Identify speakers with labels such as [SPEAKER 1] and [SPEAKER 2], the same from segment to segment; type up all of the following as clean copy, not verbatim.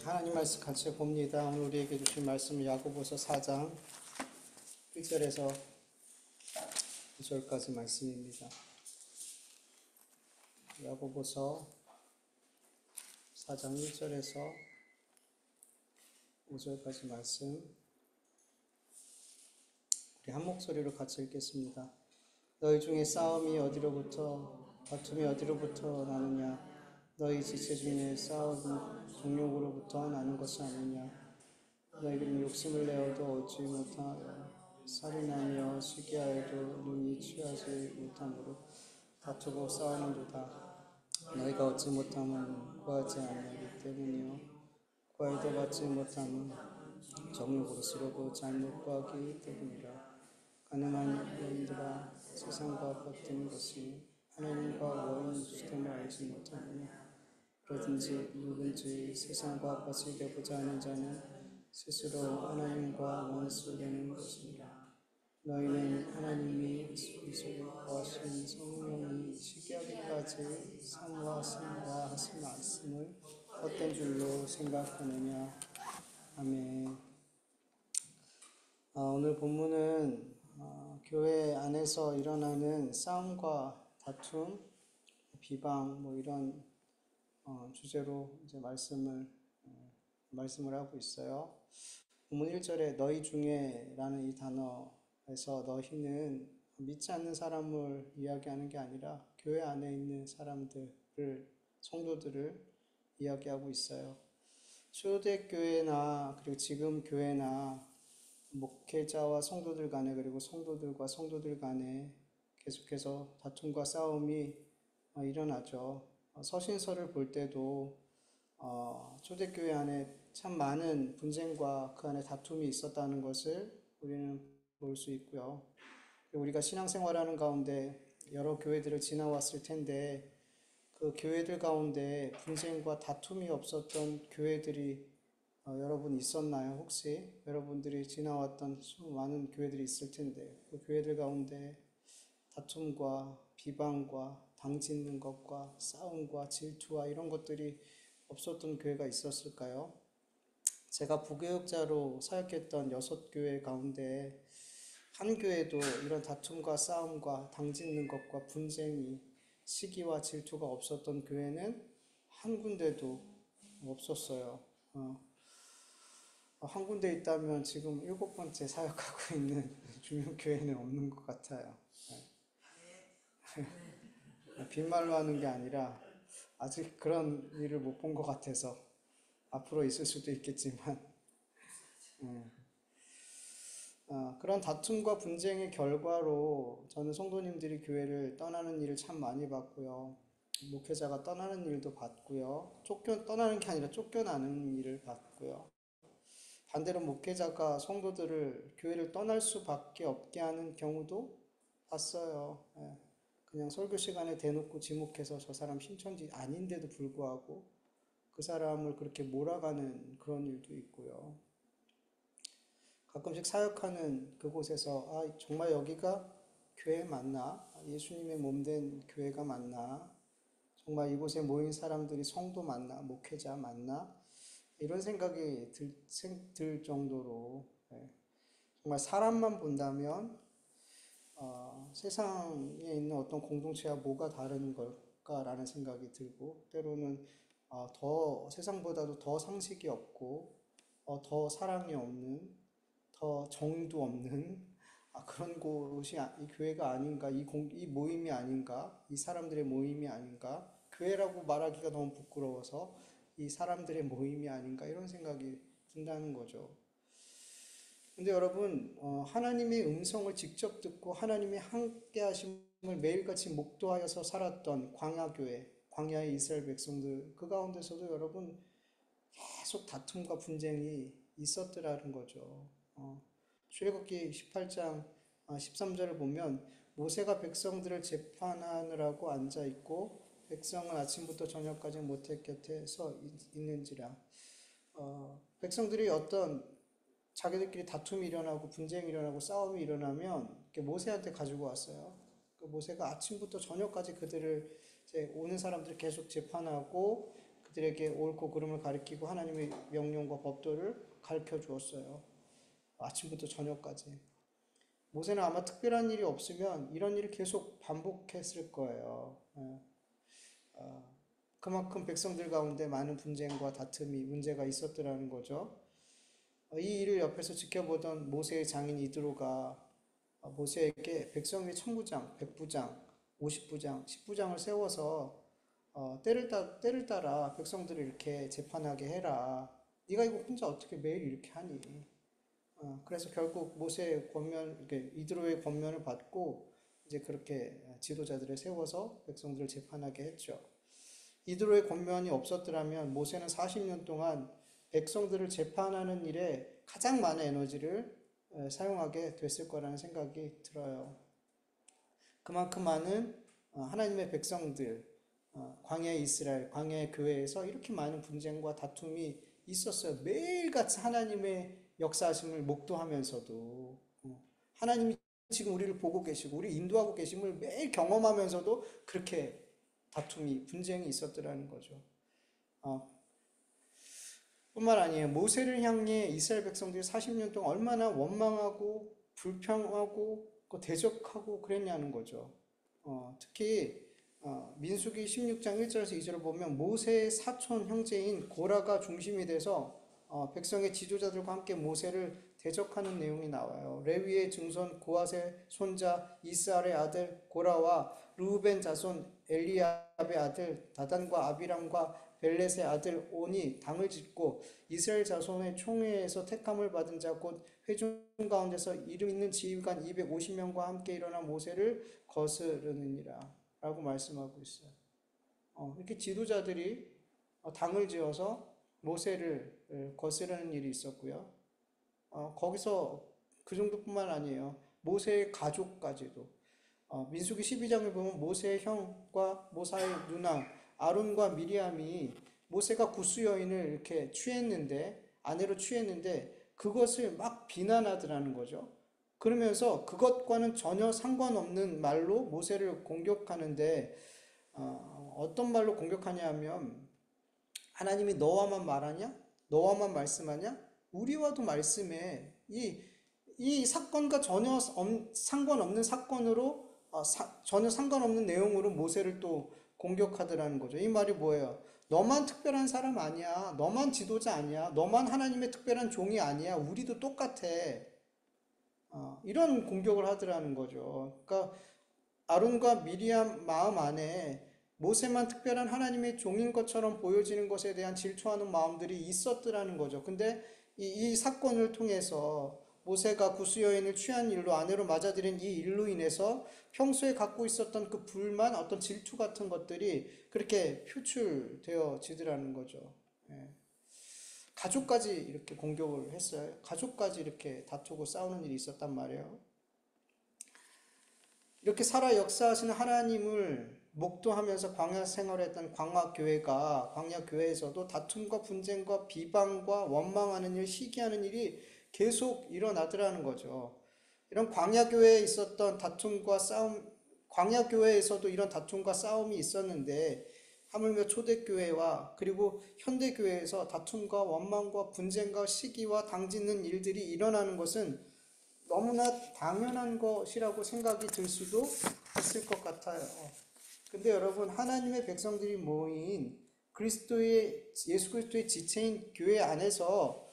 [SPEAKER 1] 하나님 말씀 같이 봅니다. 오늘 우리에게 주신 말씀은 야고보서 4장 1절에서 9절까지 말씀입니다. 야고보서 4장 1절에서 5절까지 말씀, 우리 한 목소리로 같이 읽겠습니다. 너희 중에 싸움이 어디로부터, 다툼이 어디로부터 나느냐? 너희 지체 중에 싸움은 정욕으로부터 나는 것이 아니냐? 너희는 욕심을 내어도 얻지 못하여 살인하며 시기하여도 눈이 취하지 못함으로 다투고 싸우는도다. 너희가 얻지 못함은 구하지 아니하기 때문이요 구하여도 받지 못함은 정욕으로 쓰려고 잘못 구하기 때문이라. 가늠한 여인들아, 세상과 같은 것이 하나님과 원인 주됨을 알지 못하느냐? 그러든지 누군지 세상과 같이 되고자 하는 자는 스스로 하나님과 원수 되는 것이니라. 너희는 하나님이 우리 속에 거하신 성령이 시기하기까지 사모하신다 하신 말씀을 헛된 줄로 생각하느냐? 아멘. 오늘 본문은 교회 안에서 일어나는 싸움과 다툼, 비방 이런 주제로 이제 말씀을 하고 있어요. 본문 1절에 너희 중에 라는 이 단어에서 너희는 믿지 않는 사람을 이야기하는 게 아니라 교회 안에 있는 사람들을, 성도들을 이야기하고 있어요. 초대교회나 그리고 지금 교회나 목회자와 성도들 간에, 그리고 성도들과 성도들 간에 계속해서 다툼과 싸움이 일어나죠. 서신서를 볼 때도 초대교회 안에 참 많은 분쟁과 그 안에 다툼이 있었다는 것을 우리는 볼 수 있고요. 우리가 신앙생활하는 가운데 여러 교회들을 지나왔을 텐데 그 교회들 가운데 분쟁과 다툼이 없었던 교회들이 여러분 있었나요? 혹시 여러분들이 지나왔던 수많은 교회들이 있을 텐데 그 교회들 가운데 다툼과 비방과 당짓는 것과 싸움과 질투와 이런 것들이 없었던 교회가 있었을까요? 제가 부교육자로 사역했던 6교회 가운데 한 교회도 이런 다툼과 싸움과 당짓는 것과 분쟁이, 시기와 질투가 없었던 교회는 한 군데도 없었어요. 한 군데 있다면 지금 7번째 사역하고 있는 중요교회는 없는 것 같아요. 빈말로 하는 게 아니라 아직 그런 일을 못 본 것 같아서 앞으로 있을 수도 있겠지만 그런 다툼과 분쟁의 결과로 저는 성도님들이 교회를 떠나는 일을 참 많이 봤고요. 목회자가 떠나는 일도 봤고요. 떠나는 게 아니라 쫓겨나는 일을 봤고요. 반대로 목회자가 성도들을 교회를 떠날 수밖에 없게 하는 경우도 봤어요. 그냥 설교 시간에 대놓고 지목해서 저 사람 신천지 아닌데도 불구하고 그 사람을 그렇게 몰아가는 그런 일도 있고요. 가끔씩 사역하는 그곳에서 정말 여기가 교회 맞나? 예수님의 몸된 교회가 맞나? 정말 이곳에 모인 사람들이 성도 맞나? 목회자 맞나? 이런 생각이 들 정도로 정말 사람만 본다면 세상에 있는 어떤 공동체와 뭐가 다른 걸까라는 생각이 들고, 때로는 세상보다도 더 상식이 없고 더 사랑이 없는, 더 정도 없는 그런 곳이 이 교회가 아닌가, 이 모임이 아닌가, 이 사람들의 모임이 아닌가, 교회라고 말하기가 너무 부끄러워서 이 사람들의 모임이 아닌가, 이런 생각이 든다는 거죠. 근데 여러분, 하나님의 음성을 직접 듣고 하나님의 함께 하심을 매일같이 목도하여서 살았던 광야교회, 광야의 이스라엘 백성들, 그 가운데서도 여러분 계속 다툼과 분쟁이 있었더라는 거죠. 출애굽기 18장 13절을 보면 모세가 백성들을 재판하느라고 앉아있고 백성은 아침부터 저녁까지 모태 곁에 서 있는지라. 백성들이 자기들끼리 다툼이 일어나고 분쟁이 일어나고 싸움이 일어나면 모세한테 가지고 왔어요. 모세가 아침부터 저녁까지 그들을 오는 사람들을 계속 재판하고 그들에게 옳고 그름을 가리키고 하나님의 명령과 법도를 가르쳐 주었어요. 아침부터 저녁까지. 모세는 아마 특별한 일이 없으면 이런 일을 계속 반복했을 거예요. 그만큼 백성들 가운데 많은 분쟁과 다툼이 문제가 있었더라는 거죠. 이 일을 옆에서 지켜보던 모세의 장인 이드로가 모세에게 백성의 천부장, 백부장, 50부장, 10부장을 세워서 때를 따라 백성들을 이렇게 재판하게 해라. 네가 이거 혼자 어떻게 매일 이렇게 하니? 그래서 결국 모세의 권면, 이렇게 이드로의 권면을 받고 이제 그렇게 지도자들을 세워서 백성들을 재판하게 했죠. 이드로의 권면이 없었더라면 모세는 40년 동안 백성들을 재판하는 일에 가장 많은 에너지를 사용하게 됐을 거라는 생각이 들어요. 그만큼 많은 하나님의 백성들, 광야의 이스라엘, 광야의 교회에서 이렇게 많은 분쟁과 다툼이 있었어요. 매일같이 하나님의 역사하심을 목도하면서도 하나님이 지금 우리를 보고 계시고 우리 인도하고 계심을 매일 경험하면서도 그렇게 다툼이 분쟁이 있었더라는 거죠. 뿐만 아니에요. 모세를 향해 이스라엘 백성들이 40년 동안 얼마나 원망하고 불평하고 대적하고 그랬냐는 거죠. 특히 민수기 16장 1절에서 2절을 보면 모세의 사촌 형제인 고라가 중심이 돼서 백성의 지도자들과 함께 모세를 대적하는 내용이 나와요. 레위의 증손 고핫의 손자 이스알의 아들 고라와 르우벤 자손 엘리압의 아들 다단과 아비람과 벨렛의 아들 온이 당을 짓고 이스라엘 자손의 총회에서 택함을 받은 자 곧 회중 가운데서 이름 있는 지휘관 250명과 함께 일어나 모세를 거스르느니라 라고 말씀하고 있어요. 이렇게 지도자들이 당을 지어서 모세를 거스르는 일이 있었고요. 거기서 그 정도뿐만 아니에요. 모세의 가족까지도 민수기 12장을 보면 모세의 형과 모사의 누나 아론과 미리암이 모세가 구스 여인을 이렇게 아내로 취했는데 그것을 막 비난하더라는 거죠. 그러면서 그것과는 전혀 상관없는 말로 모세를 공격하는데 어떤 말로 공격하냐 하면 하나님이 너와만 말하냐? 너와만 말씀하냐? 우리와도 말씀해. 이 사건과 전혀 상관없는 사건으로 전혀 상관없는 내용으로 모세를 또 공격하더라는 거죠. 이 말이 뭐예요? 너만 특별한 사람 아니야. 너만 지도자 아니야. 너만 하나님의 특별한 종이 아니야. 우리도 똑같아. 이런 공격을 하더라는 거죠. 그러니까 아론과 미리암 마음 안에 모세만 특별한 하나님의 종인 것처럼 보여지는 것에 대한 질투하는 마음들이 있었더라는 거죠. 근데 이 사건을 통해서 모세가 구스 여인을 취한 일로 아내로 맞아들인 이 일로 인해서 평소에 갖고 있었던 그 불만, 어떤 질투 같은 것들이 그렇게 표출되어지더라는 거죠. 예. 가족까지 이렇게 공격을 했어요. 가족까지 이렇게 다투고 싸우는 일이 있었단 말이에요. 이렇게 살아 역사하시는 하나님을 목도하면서 광야 생활했던 광야 교회에서도 다툼과 분쟁과 비방과 원망하는 일, 시기하는 일이 계속 일어나더라는 거죠. 이런 광야 교회에 있었던 다툼과 싸움, 광야 교회에서도 이런 다툼과 싸움이 있었는데 하물며 초대교회와 그리고 현대교회에서 다툼과 원망과 분쟁과 시기와 당짓는 일들이 일어나는 것은 너무나 당연한 것이라고 생각이 들 수도 있을 것 같아요. 근데 여러분, 하나님의 백성들이 모인 예수 그리스도의 지체인 교회 안에서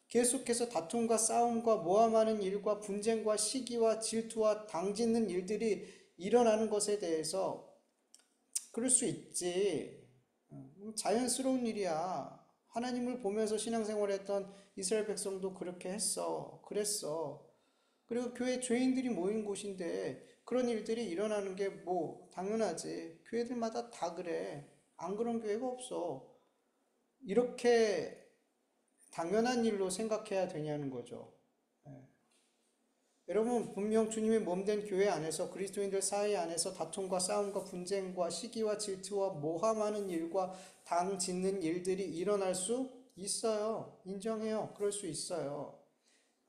[SPEAKER 1] 계속해서 다툼과 싸움과 모함하는 일과 분쟁과 시기와 질투와 당짓는 일들이 일어나는 것에 대해서 그럴 수 있지. 자연스러운 일이야. 하나님을 보면서 신앙생활했던 이스라엘 백성도 그렇게 그랬어. 그리고 교회 죄인들이 모인 곳인데 그런 일들이 일어나는 게 뭐 당연하지. 교회들마다 다 그래. 안 그런 교회가 없어. 이렇게 당연한 일로 생각해야 되냐는 거죠. 여러분, 분명 주님의 몸된 교회 안에서 그리스도인들 사이 안에서 다툼과 싸움과 분쟁과 시기와 질투와 모함하는 일과 당 짓는 일들이 일어날 수 있어요. 인정해요. 그럴 수 있어요.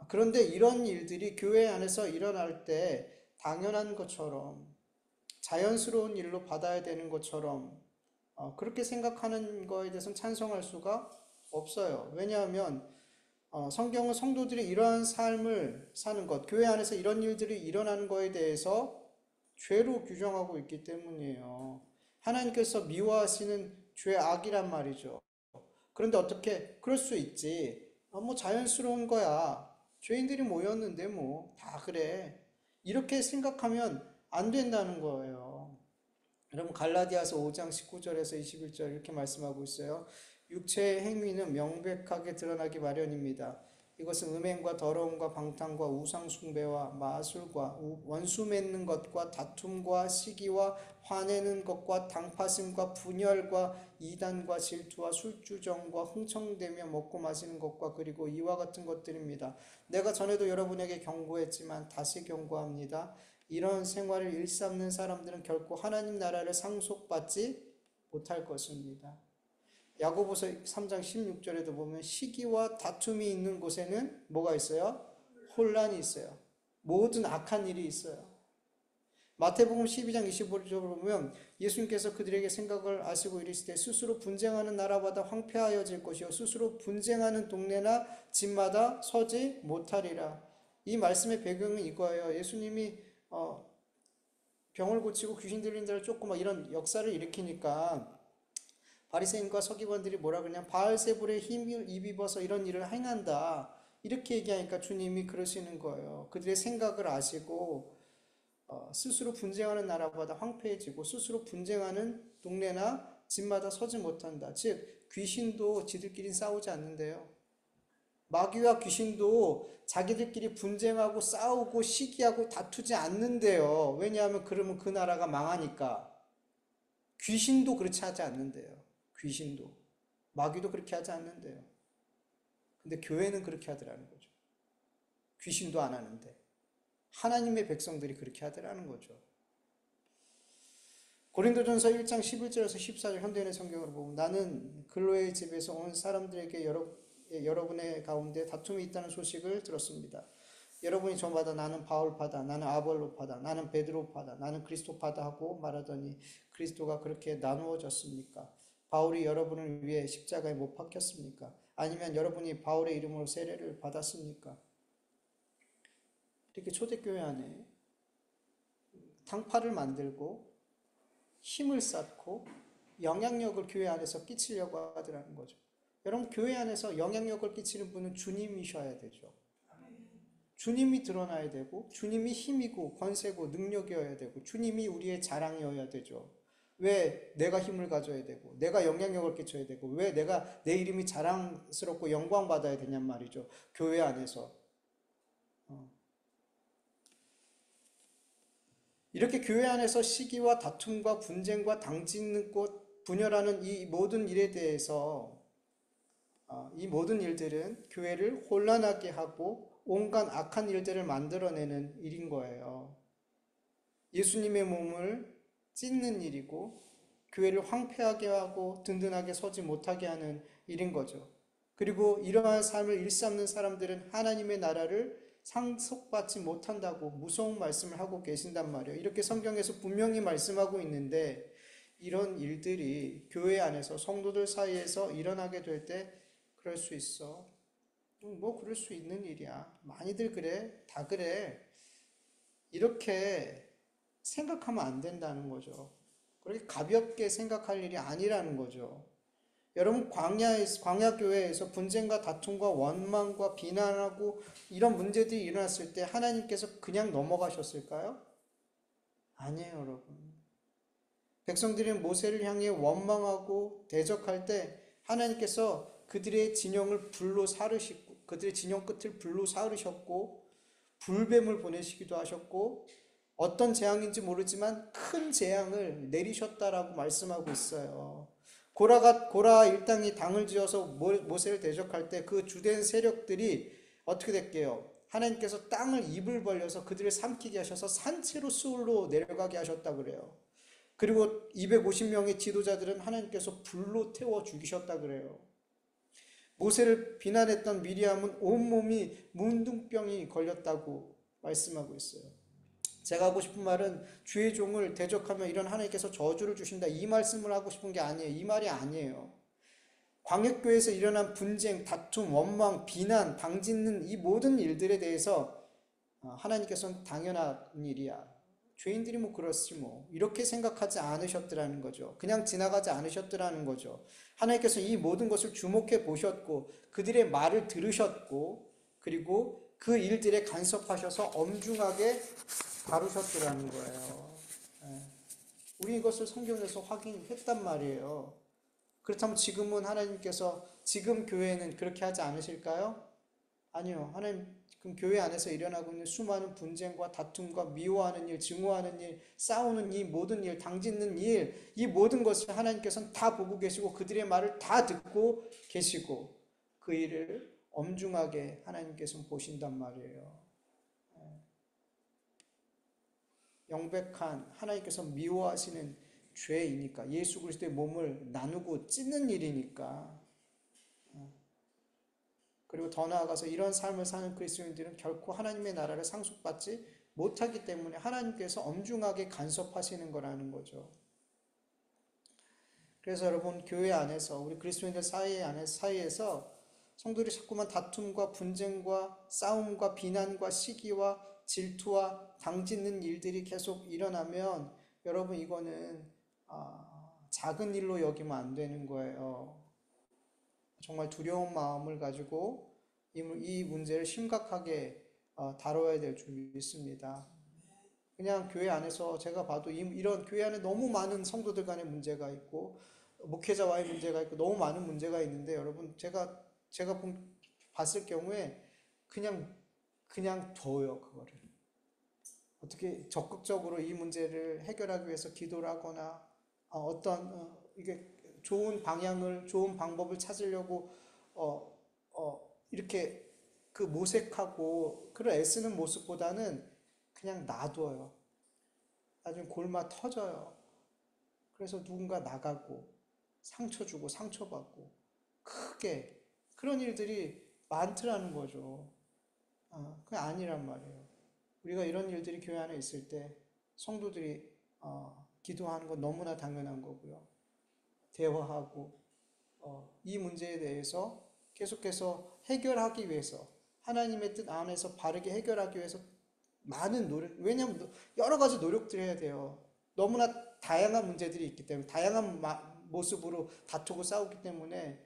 [SPEAKER 1] 그런데 이런 일들이 교회 안에서 일어날 때 당연한 것처럼 자연스러운 일로 받아야 되는 것처럼 그렇게 생각하는 거에 대해서는 찬성할 수가 없어요. 왜냐하면 성경은 성도들이 이러한 삶을 사는 것, 교회 안에서 이런 일들이 일어나는 거에 대해서 죄로 규정하고 있기 때문이에요. 하나님께서 미워하시는 죄악이란 말이죠. 그런데 어떻게 그럴 수 있지? 뭐 자연스러운 거야. 죄인들이 모였는데 뭐 다 그래. 이렇게 생각하면 안 된다는 거예요. 여러분 갈라디아서 5장 19절에서 21절 이렇게 말씀하고 있어요. 육체의 행위는 명백하게 드러나기 마련입니다. 이것은 음행과 더러움과 방탕과 우상 숭배와 마술과 원수 맺는 것과 다툼과 시기와 화내는 것과 당파심과 분열과 이단과 질투와 술주정과 흥청대며 먹고 마시는 것과 그리고 이와 같은 것들입니다. 내가 전에도 여러분에게 경고했지만 다시 경고합니다. 이런 생활을 일삼는 사람들은 결코 하나님 나라를 상속받지 못할 것입니다. 야고보서 3장 16절에도 보면 시기와 다툼이 있는 곳에는 뭐가 있어요? 혼란이 있어요. 모든 악한 일이 있어요. 마태복음 12장 25절을 보면 예수님께서 그들에게 생각을 아시고 이르시되 스스로 분쟁하는 나라마다 황폐하여질 것이요 스스로 분쟁하는 동네나 집마다 서지 못하리라. 이 말씀의 배경은 이거예요. 예수님이 병을 고치고 귀신 들린 자를 쫓고 막 이런 역사를 일으키니까 바리새인과 서기관들이 뭐라 그러냐 바알세불의 힘을 입어서 이런 일을 행한다 이렇게 얘기하니까 주님이 그러시는 거예요. 그들의 생각을 아시고 스스로 분쟁하는 나라보다 황폐해지고 스스로 분쟁하는 동네나 집마다 서지 못한다. 즉 귀신도 지들끼리 싸우지 않는데요. 마귀와 귀신도 자기들끼리 분쟁하고 싸우고 시기하고 다투지 않는데요. 왜냐하면 그러면 그 나라가 망하니까. 귀신도 그렇지 하지 않는데요. 귀신도. 마귀도 그렇게 하지 않는데요. 근데 교회는 그렇게 하더라는 거죠. 귀신도 안 하는데. 하나님의 백성들이 그렇게 하더라는 거죠. 고린도전서 1장 11절에서 14절 현대인의 성경을 보면 나는 글로의 집에서 온 사람들에게 여러분의 가운데 다툼이 있다는 소식을 들었습니다. 여러분이 저마다 나는 바울파다, 나는 아볼로파다, 나는 베드로파다, 나는 그리스도파다 하고 말하더니 그리스도가 그렇게 나누어졌습니까? 바울이 여러분을 위해 십자가에 못 박혔습니까? 아니면 여러분이 바울의 이름으로 세례를 받았습니까? 이렇게 초대교회 안에 당파를 만들고 힘을 쌓고 영향력을 교회 안에서 끼치려고 하더라는 거죠. 여러분 교회 안에서 영향력을 끼치는 분은 주님이셔야 되죠. 주님이 드러나야 되고 주님이 힘이고 권세고 능력이어야 되고 주님이 우리의 자랑이어야 되죠. 왜 내가 힘을 가져야 되고 내가 영향력을 끼쳐야 되고 왜 내가 내 이름이 자랑스럽고 영광받아야 되냔 말이죠. 교회 안에서. 이렇게 교회 안에서 시기와 다툼과 분쟁과 당짓는 꽃 분열하는 이 모든 일에 대해서 이 모든 일들은 교회를 혼란하게 하고 온갖 악한 일들을 만들어내는 일인 거예요. 예수님의 몸을 찢는 일이고 교회를 황폐하게 하고 든든하게 서지 못하게 하는 일인 거죠. 그리고 이러한 삶을 일삼는 사람들은 하나님의 나라를 상속받지 못한다고 무서운 말씀을 하고 계신단 말이에요. 이렇게 성경에서 분명히 말씀하고 있는데 이런 일들이 교회 안에서 성도들 사이에서 일어나게 될 때 그럴 수 있어. 뭐 그럴 수 있는 일이야. 많이들 그래. 다 그래. 이렇게 생각하면 안 된다는 거죠. 그렇게 가볍게 생각할 일이 아니라는 거죠. 여러분 광야교회에서 분쟁과 다툼과 원망과 비난하고 이런 문제들이 일어났을 때 하나님께서 그냥 넘어가셨을까요? 아니에요, 여러분. 백성들이 모세를 향해 원망하고 대적할 때 하나님께서 그들의 진영을 불로 사르시고 그들의 진영 끝을 불로 사르셨고 불뱀을 보내시기도 하셨고 어떤 재앙인지 모르지만 큰 재앙을 내리셨다라고 말씀하고 있어요. 고라 일당이 당을 지어서 모세를 대적할 때 그 주된 세력들이 어떻게 됐게요? 하나님께서 땅을 입을 벌려서 그들을 삼키게 하셔서 산채로 수울로 내려가게 하셨다 그래요. 그리고 250명의 지도자들은 하나님께서 불로 태워 죽이셨다 그래요. 모세를 비난했던 미리암은 온몸이 문둥병이 걸렸다고 말씀하고 있어요. 제가 하고 싶은 말은 주의 종을 대적하면 이런 하나님께서 저주를 주신다, 이 말씀을 하고 싶은 게 아니에요. 이 말이 아니에요. 광역교회에서 일어난 분쟁, 다툼, 원망, 비난, 방짓는 이 모든 일들에 대해서 하나님께서는 당연한 일이야, 죄인들이 뭐 그렇지 뭐, 이렇게 생각하지 않으셨더라는 거죠. 그냥 지나가지 않으셨더라는 거죠. 하나님께서 이 모든 것을 주목해 보셨고 그들의 말을 들으셨고 그리고 그 일들에 간섭하셔서 엄중하게 다루셨더라는 거예요. 예. 우리 이것을 성경에서 확인했단 말이에요. 그렇다면 지금은 하나님께서 지금 교회는 그렇게 하지 않으실까요? 아니요. 하나님, 그럼 교회 안에서 일어나고 있는 수많은 분쟁과 다툼과 미워하는 일, 증오하는 일, 싸우는 이 모든 일, 당짓는 일, 이 모든 것을 하나님께서는 다 보고 계시고 그들의 말을 다 듣고 계시고 그 일을 엄중하게 하나님께서는 보신단 말이에요. 영백한 하나님께서 미워하시는 죄이니까, 예수 그리스도의 몸을 나누고 찢는 일이니까. 그리고 더 나아가서 이런 삶을 사는 그리스도인들은 결코 하나님의 나라를 상속받지 못하기 때문에 하나님께서 엄중하게 간섭하시는 거라는 거죠. 그래서 여러분, 교회 안에서 우리 그리스도인들 사이에서 성도들이 자꾸만 다툼과 분쟁과 싸움과 비난과 시기와 질투와 당짓는 일들이 계속 일어나면 여러분, 이거는 작은 일로 여기면 안 되는 거예요. 정말 두려운 마음을 가지고 이 문제를 심각하게 다뤄야 될 줄 믿습니다. 그냥 교회 안에서 제가 봐도 이런 교회 안에 너무 많은 성도들 간의 문제가 있고 목회자와의 문제가 있고 너무 많은 문제가 있는데, 여러분, 제가 봤을 경우에 그냥 둬요. 그거를 어떻게 적극적으로 이 문제를 해결하기 위해서 기도를 하거나 이게 좋은 방향을, 좋은 방법을 찾으려고 이렇게 그 모색하고 그런 애쓰는 모습보다는 그냥 놔둬요. 나중에 골마 터져요. 그래서 누군가 나가고 상처 주고 상처받고 크게 그런 일들이 많더라는 거죠. 그게 아니란 말이에요. 우리가 이런 일들이 교회 안에 있을 때 성도들이 기도하는 건 너무나 당연한 거고요. 대화하고 이 문제에 대해서 계속해서 해결하기 위해서, 하나님의 뜻 안에서 바르게 해결하기 위해서 많은 노력, 왜냐하면 여러 가지 노력들을 해야 돼요. 너무나 다양한 문제들이 있기 때문에, 다양한 모습으로 다투고 싸우기 때문에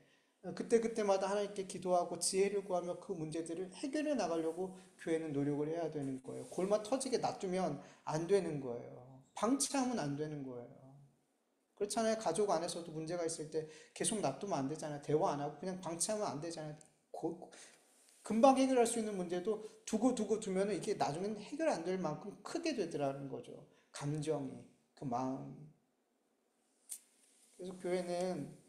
[SPEAKER 1] 그때그때마다 하나님께 기도하고 지혜를 구하며 그 문제들을 해결해 나가려고 교회는 노력을 해야 되는 거예요. 골마 터지게 놔두면 안 되는 거예요. 방치하면 안 되는 거예요. 그렇잖아요. 가족 안에서도 문제가 있을 때 계속 놔두면 안 되잖아요. 대화 안 하고 그냥 방치하면 안 되잖아요. 금방 해결할 수 있는 문제도 두고 두면 이게 나중에는 해결 안 될 만큼 크게 되더라는 거죠. 감정이, 그 마음이. 그래서 교회는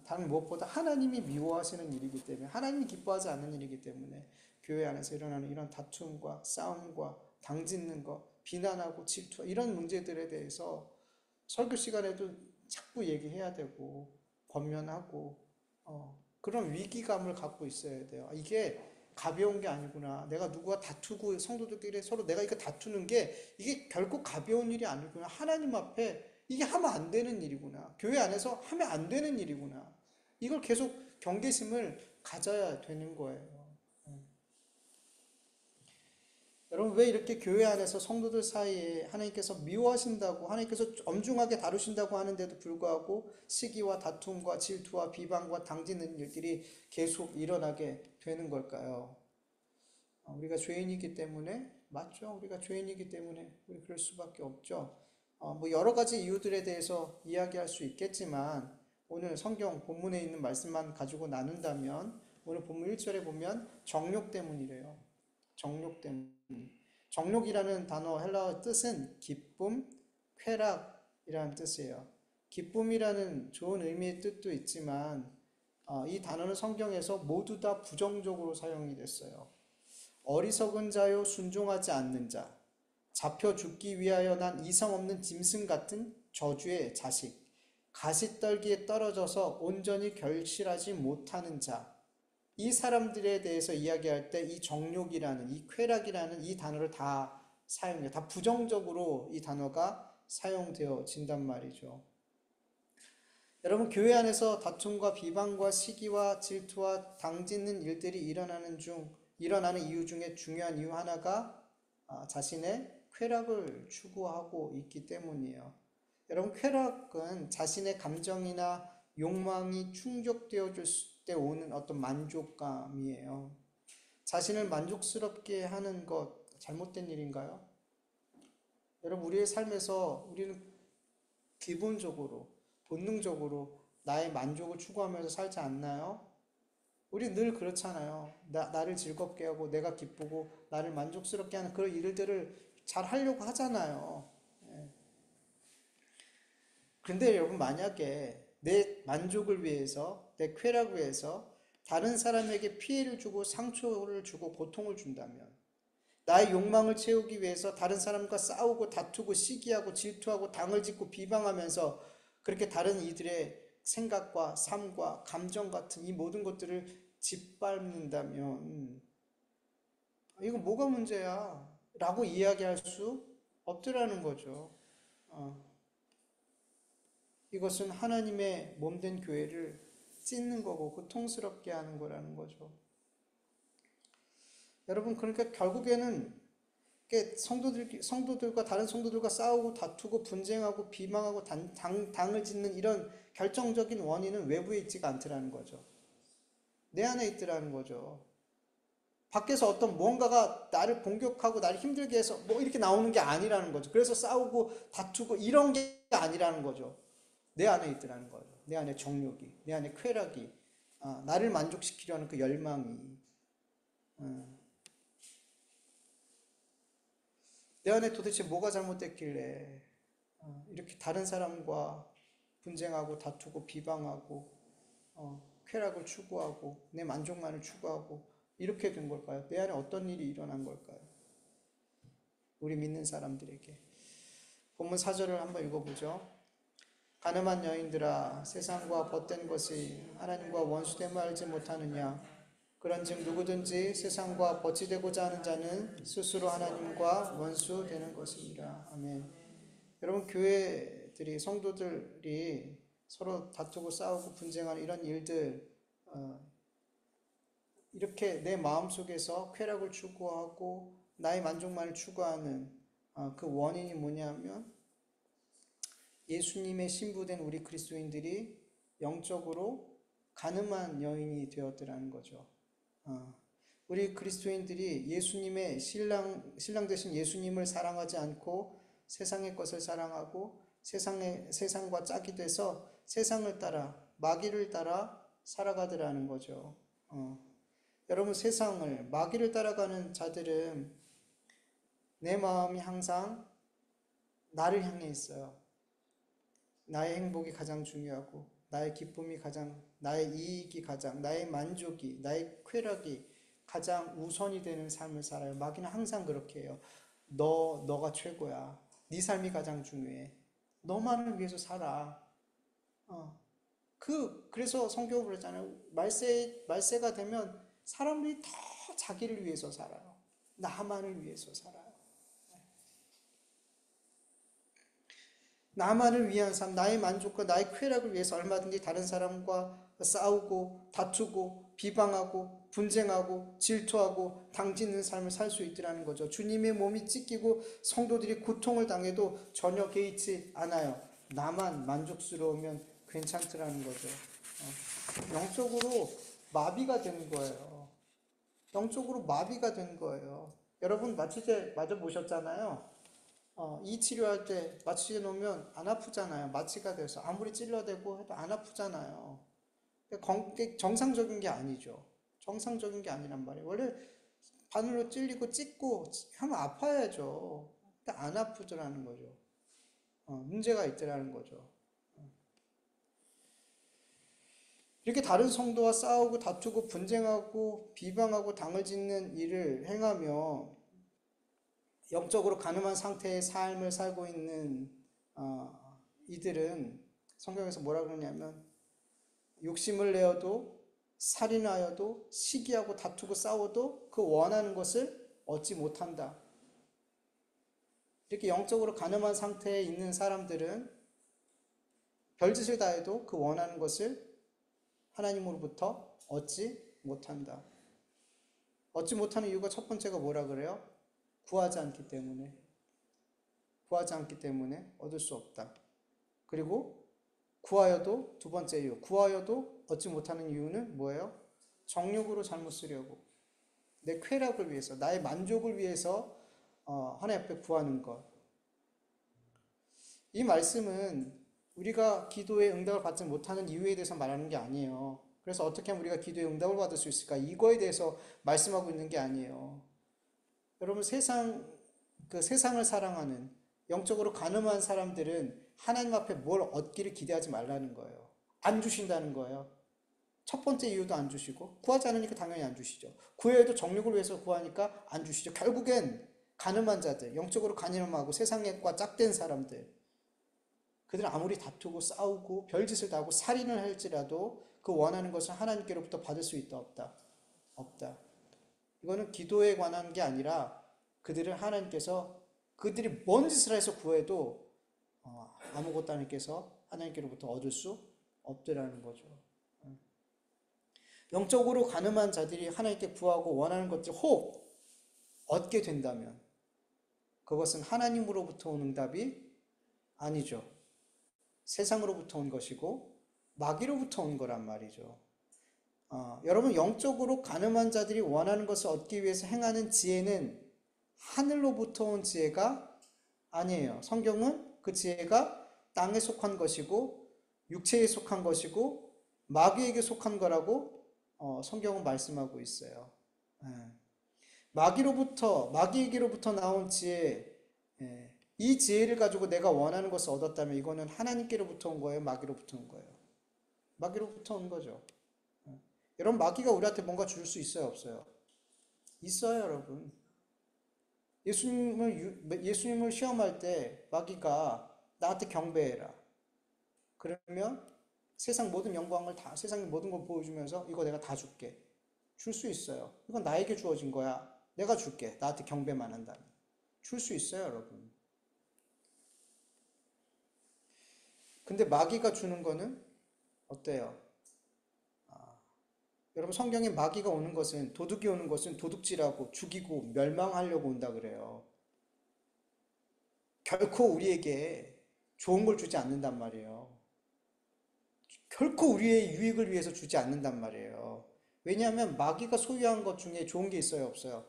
[SPEAKER 1] 다른 무엇보다 하나님이 미워하시는 일이기 때문에, 하나님이 기뻐하지 않는 일이기 때문에 교회 안에서 일어나는 이런 다툼과 싸움과 당짓는 것, 비난하고 질투, 이런 문제들에 대해서 설교 시간에도 자꾸 얘기해야 되고 권면하고 그런 위기감을 갖고 있어야 돼요. 이게 가벼운 게 아니구나. 내가 누구와 다투고 성도들끼리 서로 내가 이거 다투는 게 이게 결코 가벼운 일이 아니구나. 하나님 앞에 이게 하면 안 되는 일이구나. 교회 안에서 하면 안 되는 일이구나. 이걸 계속 경계심을 가져야 되는 거예요. 여러분, 왜 이렇게 교회 안에서 성도들 사이에 하나님께서 미워하신다고, 하나님께서 엄중하게 다루신다고 하는데도 불구하고 시기와 다툼과 질투와 비방과 당짓는 일들이 계속 일어나게 되는 걸까요? 우리가 죄인이기 때문에, 맞죠? 우리가 죄인이기 때문에 우리 그럴 수밖에 없죠. 뭐 여러 가지 이유들에 대해서 이야기할 수 있겠지만 오늘 성경 본문에 있는 말씀만 가지고 나눈다면, 오늘 본문 1절에 보면 정욕 때문이래요. 정욕 때문. 정욕이라는 단어 헬라어 뜻은 기쁨, 쾌락이라는 뜻이에요. 기쁨이라는 좋은 의미의 뜻도 있지만 이 단어는 성경에서 모두 다 부정적으로 사용이 됐어요. 어리석은 자요, 순종하지 않는 자, 잡혀 죽기 위하여 난 이성 없는 짐승 같은 저주의 자식, 가시떨기에 떨어져서 온전히 결실하지 못하는 자, 이 사람들에 대해서 이야기할 때 이 정욕이라는, 이 쾌락이라는 이 단어를 다 사용해요. 다 부정적으로 이 단어가 사용되어진단 말이죠. 여러분, 교회 안에서 다툼과 비방과 시기와 질투와 당짓는 일들이 일어나는 이유 중에 중요한 이유 하나가 자신의 쾌락을 추구하고 있기 때문이에요. 여러분, 쾌락은 자신의 감정이나 욕망이 충족되어질 때 오는 어떤 만족감이에요. 자신을 만족스럽게 하는 것 잘못된 일인가요? 여러분, 우리의 삶에서 우리는 기본적으로 본능적으로 나의 만족을 추구하면서 살지 않나요? 우리 늘 그렇잖아요. 나를 즐겁게 하고 내가 기쁘고 나를 만족스럽게 하는 그런 일들을 잘 하려고 하잖아요. 예. 근데 여러분, 만약에 내 만족을 위해서, 내 쾌락을 위해서 다른 사람에게 피해를 주고 상처를 주고 고통을 준다면, 나의 욕망을 채우기 위해서 다른 사람과 싸우고 다투고 시기하고 질투하고 당을 짓고 비방하면서 그렇게 다른 이들의 생각과 삶과 감정 같은 이 모든 것들을 짓밟는다면 이거 뭐가 문제야? 라고 이야기할 수 없더라는 거죠. 어, 이것은 하나님의 몸된 교회를 찢는 거고 고통스럽게 하는 거라는 거죠. 여러분, 그러니까 결국에는 성도들과 다른 성도들과 싸우고 다투고 분쟁하고 비방하고 당을 짓는 이런 결정적인 원인은 외부에 있지가 않더라는 거죠. 내 안에 있더라는 거죠. 밖에서 어떤 무언가가 나를 공격하고 나를 힘들게 해서 뭐 이렇게 나오는 게 아니라는 거죠. 그래서 싸우고 다투고 이런 게 아니라는 거죠. 내 안에 있더라는 거죠. 내 안에 정욕이, 내 안에 쾌락이, 나를 만족시키려는 그 열망이, 내 안에 도대체 뭐가 잘못됐길래 이렇게 다른 사람과 분쟁하고 다투고 비방하고 쾌락을 추구하고 내 만족만을 추구하고 이렇게 된 걸까요? 내 안에 어떤 일이 일어난 걸까요? 우리 믿는 사람들에게 본문 4절을 한번 읽어보죠. 가늠한 여인들아, 세상과 벗된 것이 하나님과 원수됨을 알지 못하느냐? 그런즉 누구든지 세상과 버치되고자 하는 자는 스스로 하나님과 원수되는 것이니라. 아멘. 여러분, 교회들이 성도들이 서로 다투고 싸우고 분쟁하는 이런 일들, 이렇게 내 마음속에서 쾌락을 추구하고 나의 만족만을 추구하는 그 원인이 뭐냐면 예수님의 신부된 우리 그리스도인들이 영적으로 가늠한 여인이 되었더라는 거죠. 우리 그리스도인들이 예수님의 신랑 되신 예수님을 사랑하지 않고 세상의 것을 사랑하고 세상과 짝이 돼서 세상을 따라 마귀를 따라 살아가더라는 거죠. 여러분, 세상을 마귀를 따라가는 자들은 내 마음이 항상 나를 향해 있어요. 나의 행복이 가장 중요하고 나의 기쁨이 가장, 나의 이익이 가장, 나의 만족이, 나의 쾌락이 가장 우선이 되는 삶을 살아요. 마귀는 항상 그렇게 해요. 너가 최고야. 네 삶이 가장 중요해. 너만을 위해서 살아. 그래서 성경은 그러잖아요. 말세가 되면 사람들이 더 자기를 위해서 살아요. 나만을 위해서 살아요. 나만을 위한 삶, 나의 만족과 나의 쾌락을 위해서 얼마든지 다른 사람과 싸우고 다투고 비방하고 분쟁하고 질투하고 당짓는 삶을 살 수 있더라는 거죠. 주님의 몸이 찢기고 성도들이 고통을 당해도 전혀 개의치 않아요. 나만 만족스러우면 괜찮더라는 거죠. 영적으로 마비가 된 거예요. 영적으로 마비가 된 거예요. 여러분, 마취제 맞아보셨잖아요. 이 치료할 때 마취제 놓으면 안 아프잖아요. 마취가 돼서 아무리 찔러대고 해도 안 아프잖아요. 정상적인 게 아니죠. 정상적인 게 아니란 말이에요. 원래 바늘로 찔리고 찢고 하면 아파야죠. 근데 안 아프더라는 거죠. 문제가 있더라는 거죠. 이렇게 다른 성도와 싸우고 다투고 분쟁하고 비방하고 당을 짓는 일을 행하며 영적으로 가늠한 상태의 삶을 살고 있는 이들은 성경에서 뭐라 그러냐면 욕심을 내어도 살인하여도 시기하고 다투고 싸워도 그 원하는 것을 얻지 못한다. 이렇게 영적으로 가늠한 상태에 있는 사람들은 별짓을 다해도 그 원하는 것을 하나님으로부터 얻지 못한다. 얻지 못하는 이유가 첫 번째가 뭐라 그래요? 구하지 않기 때문에. 구하지 않기 때문에 얻을 수 없다. 그리고 구하여도 두 번째 이유. 구하여도 얻지 못하는 이유는 뭐예요? 정욕으로 잘못 쓰려고. 내 쾌락을 위해서, 나의 만족을 위해서 하나님 앞에 구하는 것. 이 말씀은 우리가 기도에 응답을 받지 못하는 이유에 대해서 말하는 게 아니에요. 그래서 어떻게 하면 우리가 기도에 응답을 받을 수 있을까? 이거에 대해서 말씀하고 있는 게 아니에요. 여러분 세상을 사랑하는 영적으로 가늠한 사람들은 하나님 앞에 뭘 얻기를 기대하지 말라는 거예요. 안 주신다는 거예요. 첫 번째 이유도 안 주시고 구하지 않으니까 당연히 안 주시죠. 구해도 정욕을 위해서 구하니까 안 주시죠. 결국엔 가늠한 자들, 영적으로 가늠하고 세상과 짝된 사람들, 그들은 아무리 다투고 싸우고 별짓을 다 하고 살인을 할지라도 그 원하는 것을 하나님께로부터 받을 수 있다 없다? 없다. 이거는 기도에 관한 게 아니라 그들은 하나님께서 그들이 뭔 짓을 해서 구해도 아무것도 하나님께로부터 얻을 수 없더라는 거죠. 영적으로 가늠한 자들이 하나님께 구하고 원하는 것들 혹 얻게 된다면 그것은 하나님으로부터 온 응답이 아니죠. 세상으로부터 온 것이고 마귀로부터 온 거란 말이죠. 여러분 영적으로 가늠한 자들이 원하는 것을 얻기 위해서 행하는 지혜는 하늘로부터 온 지혜가 아니에요. 성경은 그 지혜가 땅에 속한 것이고 육체에 속한 것이고 마귀에게 속한 거라고 성경은 말씀하고 있어요. 마귀에게로부터 나온 지혜, 이 지혜를 가지고 내가 원하는 것을 얻었다면 이거는 하나님께로부터 온 거예요? 마귀로부터 온 거예요? 마귀로부터 온 거죠. 여러분 마귀가 우리한테 뭔가 줄 수 있어요? 없어요? 있어요, 여러분. 예수님을 시험할 때 마귀가 나한테 경배해라. 그러면 세상 모든 영광을 다, 세상의 모든 걸 보여주면서 이거 내가 다 줄게. 줄 수 있어요. 이건 나에게 주어진 거야. 내가 줄게. 나한테 경배만 한다면. 줄 수 있어요, 여러분. 근데 마귀가 주는 거는 어때요? 여러분 성경에 마귀가 오는 것은 도둑이 오는 것은 도둑질하고 죽이고 멸망하려고 온다 그래요. 결코 우리에게 좋은 걸 주지 않는단 말이에요. 결코 우리의 유익을 위해서 주지 않는단 말이에요. 왜냐하면 마귀가 소유한 것 중에 좋은 게 있어요, 없어요?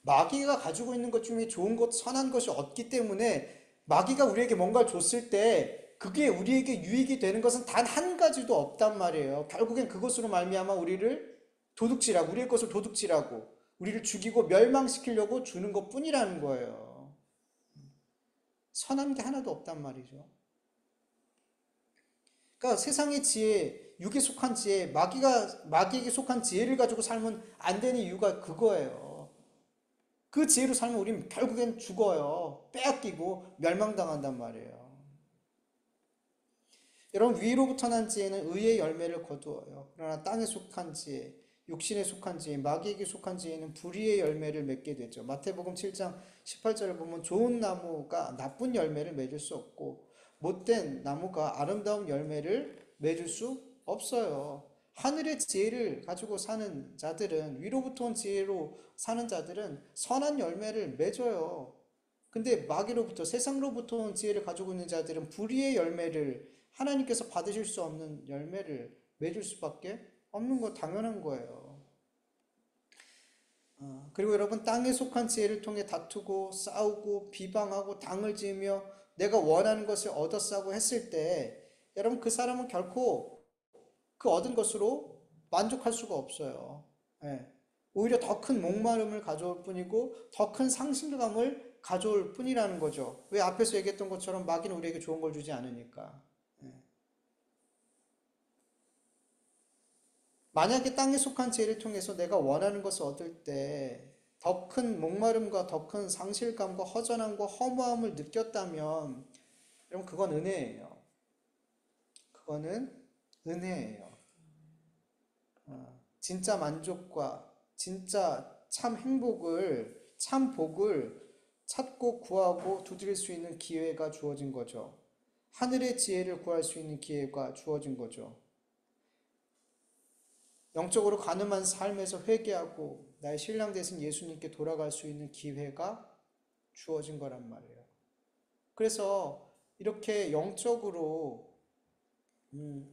[SPEAKER 1] 마귀가 가지고 있는 것 중에 좋은 것, 선한 것이 없기 때문에 마귀가 우리에게 뭔가를 줬을 때 그게 우리에게 유익이 되는 것은 단 한 가지도 없단 말이에요. 결국엔 그것으로 말미암아 우리를 도둑질하고 우리의 것을 도둑질하고 우리를 죽이고 멸망시키려고 주는 것뿐이라는 거예요. 선한 게 하나도 없단 말이죠. 그러니까 세상의 지혜, 육에 속한 지혜, 마귀에게 속한 지혜를 가지고 살면 안 되는 이유가 그거예요. 그 지혜로 살면 우리는 결국엔 죽어요. 빼앗기고 멸망당한단 말이에요. 여러분 위로부터 난 지혜는 의의 열매를 거두어요. 그러나 땅에 속한 지혜, 육신에 속한 지혜, 마귀에게 속한 지혜는 불의의 열매를 맺게 되죠. 마태복음 7장 18절을 보면 좋은 나무가 나쁜 열매를 맺을 수 없고 못된 나무가 아름다운 열매를 맺을 수 없어요. 하늘의 지혜를 가지고 사는 자들은 위로부터 온 지혜로 사는 자들은 선한 열매를 맺어요. 근데 마귀로부터 세상로부터 온 지혜를 가지고 있는 자들은 불의의 열매를 하나님께서 받으실 수 없는 열매를 맺을 수밖에 없는 거 당연한 거예요. 그리고 여러분 땅에 속한 지혜를 통해 다투고 싸우고 비방하고 당을 지으며 내가 원하는 것을 얻었다고 했을 때 여러분 그 사람은 결코 그 얻은 것으로 만족할 수가 없어요. 예. 오히려 더 큰 목마름을 가져올 뿐이고 더 큰 상실감을 가져올 뿐이라는 거죠. 왜 앞에서 얘기했던 것처럼 마귀는 우리에게 좋은 걸 주지 않으니까. 만약에 땅에 속한 지혜를 통해서 내가 원하는 것을 얻을 때 더 큰 목마름과 더 큰 상실감과 허전함과 허무함을 느꼈다면 여러분 그건 은혜예요. 그거는 은혜예요. 진짜 만족과 진짜 참 행복을 참 복을 찾고 구하고 두드릴 수 있는 기회가 주어진 거죠. 하늘의 지혜를 구할 수 있는 기회가 주어진 거죠. 영적으로 가늠한 삶에서 회개하고 나의 신랑 되신 예수님께 돌아갈 수 있는 기회가 주어진 거란 말이에요. 그래서 이렇게 영적으로